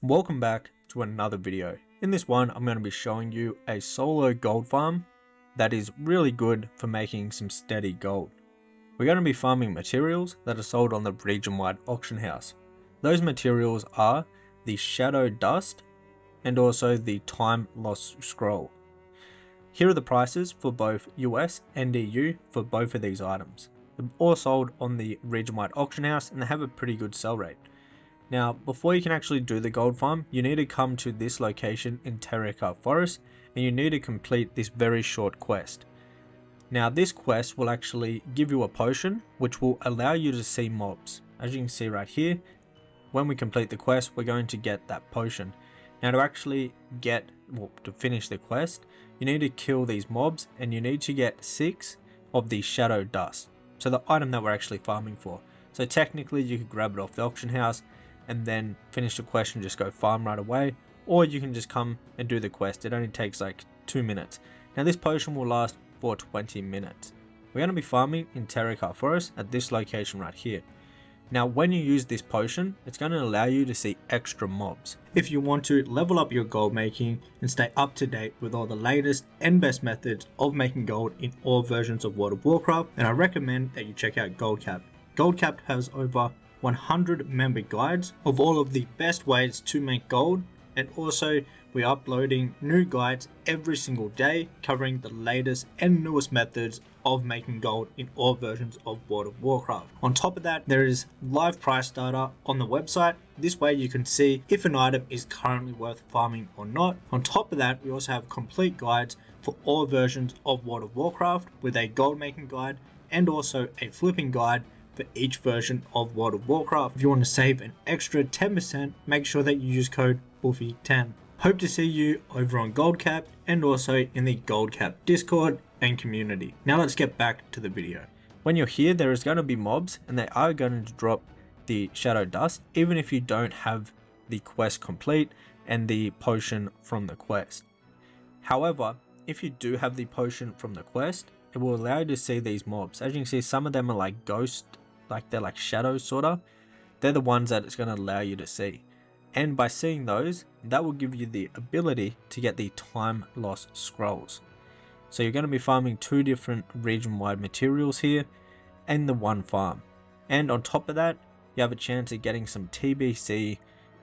Welcome back to another video. In this one, I'm going to be showing you a solo gold farm that is really good for making some steady gold. We're going to be farming materials that are sold on the region-wide auction house. Those materials are the shadow dust and also the time lost scroll. Here are the prices for both US and EU for both of these items. They're all sold on the region-wide auction house and they have a pretty good sell rate. Now, before you can actually do the gold farm, you need to come to this location in Terracotta Forest and you need to complete this very short quest. Now, this quest will actually give you a potion which will allow you to see mobs. As you can see right here, when we complete the quest, we're going to get that potion. Now, to finish the quest, you need to kill these mobs and you need to get 6 of the shadow dust. So the item that we're actually farming for. So technically you could grab it off the auction house and then finish the quest and just go farm right away, or you can just come and do the quest. It only takes like 2 minutes. Now this potion will last for 20 minutes. We're going to be farming in Terracotta Forest at this location right here. Now when you use this potion, it's going to allow you to see extra mobs. If you want to level up your gold making and stay up to date with all the latest and best methods of making gold in all versions of World of Warcraft, then I recommend that you check out GoldCap. GoldCap has over 100 member guides of all of the best ways to make gold, and also we're uploading new guides every single day covering the latest and newest methods of making gold in all versions of World of Warcraft. On top of that, there is live price data on the website. This way you can see if an item is currently worth farming or not. On top of that, we also have complete guides for all versions of World of Warcraft with a gold making guide and also a flipping guide for each version of World of Warcraft. If you want to save an extra 10%, make sure that you use code BUFFY10. Hope to see you over on GoldCap and also in the GoldCap Discord and community. Now let's get back to the video. When you're here, there is going to be mobs and they are going to drop the shadow dust even if you don't have the quest complete and the potion from the quest. However, if you do have the potion from the quest, it will allow you to see these mobs. As you can see, some of them are like ghost, like they're like shadows sorta. They're the ones that it's going to allow you to see. And by seeing those, that will give you the ability to get the time lost scrolls. So you're going to be farming 2 different region-wide materials here and the one farm. And on top of that, you have a chance of getting some TBC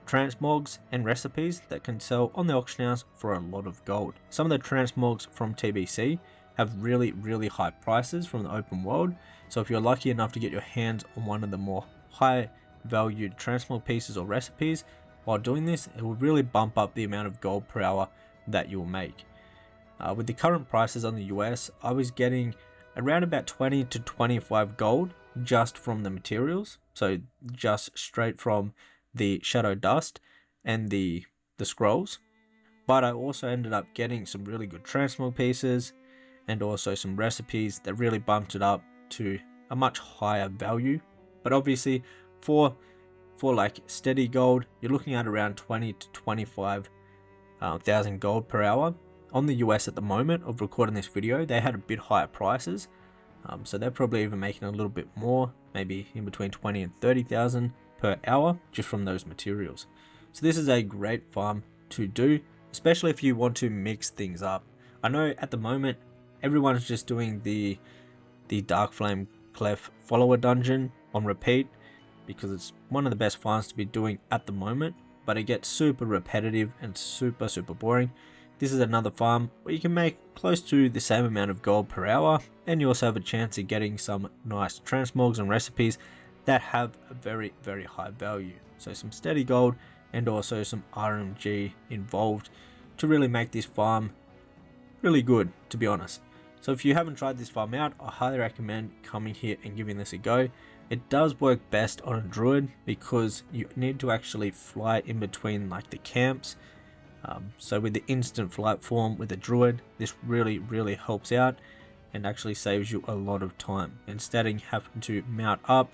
transmogs and recipes that can sell on the auction house for a lot of gold. Some of the transmogs from TBC have really high prices from the open world. So if you're lucky enough to get your hands on one of the more high valued transmog pieces or recipes, while doing this, it will really bump up the amount of gold per hour that you'll make. With the current prices on the US, I was getting around about 20 to 25 gold just from the materials. So just straight from the shadow dust and the scrolls. But I also ended up getting some really good transmog pieces and also some recipes that really bumped it up to a much higher value. But obviously for like steady gold, you're looking at around 20 to 25 thousand gold per hour. On the US at the moment of recording this video, they had a bit higher prices, so they're probably even making a little bit more, maybe in between 20 and 30,000 per hour just from those materials. So this is a great farm to do, especially if you want to mix things up. I know at the moment everyone's just doing the Dark Flame Clef follower dungeon on repeat because it's one of the best farms to be doing at the moment, but it gets super repetitive and super boring. This is another farm where you can make close to the same amount of gold per hour, and you also have a chance of getting some nice transmogs and recipes that have a very high value. So some steady gold and also some RMG involved to really make this farm really good, to be honest. So if you haven't tried this farm out, I highly recommend coming here and giving this a go. It does work best on a druid because you need to actually fly in between like the camps. So with the instant flight form with a druid, this really helps out and actually saves you a lot of time instead of having to mount up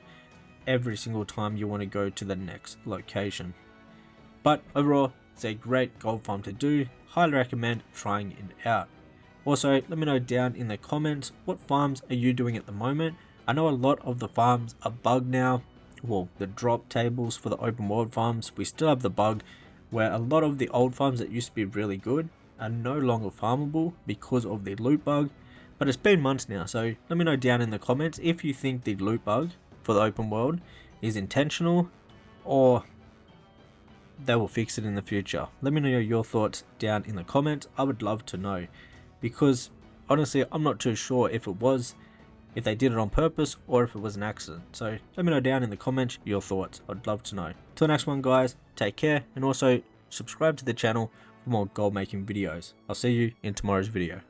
every single time you want to go to the next location. But overall, it's a great gold farm to do. Highly recommend trying it out. Also, let me know down in the comments, what farms are you doing at the moment? I know a lot of the farms are bugged now. Well, the drop tables for the open world farms, we still have the bug where a lot of the old farms that used to be really good are no longer farmable because of the loot bug. But it's been months now, so let me know down in the comments if you think the loot bug for the open world is intentional or they will fix it in the future. Let me know your thoughts down in the comments. I would love to know, because honestly I'm not too sure if they did it on purpose or if it was an accident. So let me know down in the comments your thoughts. I'd love to know. Till next one guys, take care, and also subscribe to the channel for more gold making videos. I'll see you in tomorrow's video.